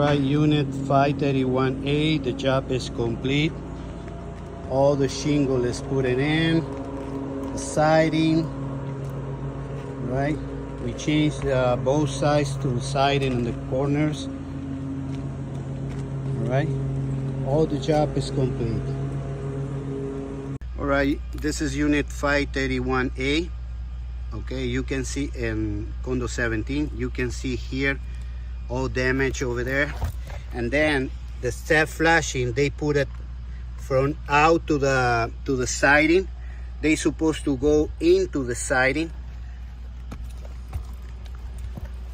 Right, unit 531A, the job is complete. All the shingle is put in, the siding, right? We changed both sides to siding in the corners, all right? All the job is complete. All right, this is unit 531A. Okay, you can see in condo 17, you can see here all damage over there. And then the step flashing, they put it from out to the siding. They supposed to go into the siding.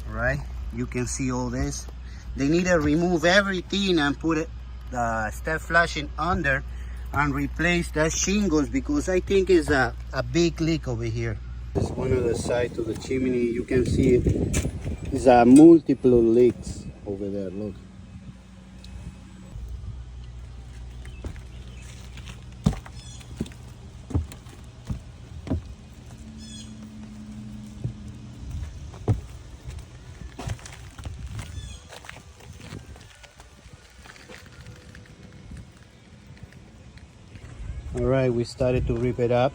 All right, you can see all this. They need to remove everything and put it the step flashing under and replace that shingles, because I think it's a big leak over here. This is one of the sides of the chimney. You can see it's multiple leaks over there. Look. All right, we started to rip it up.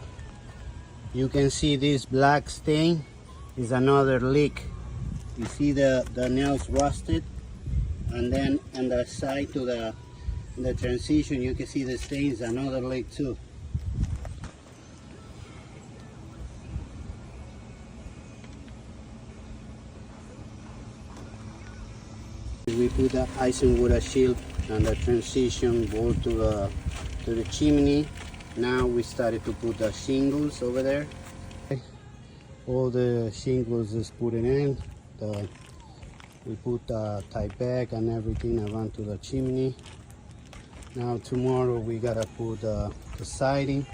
You can see this black stain is another leak. You see the nails rusted, and then on the side to the transition, you can see the stains, another leak too. We put the Eisenwood shield and the transition board to the chimney. Now we started to put the shingles over there. All the shingles is put in. We put the tie back and everything around to the chimney. Now tomorrow we gotta put the siding.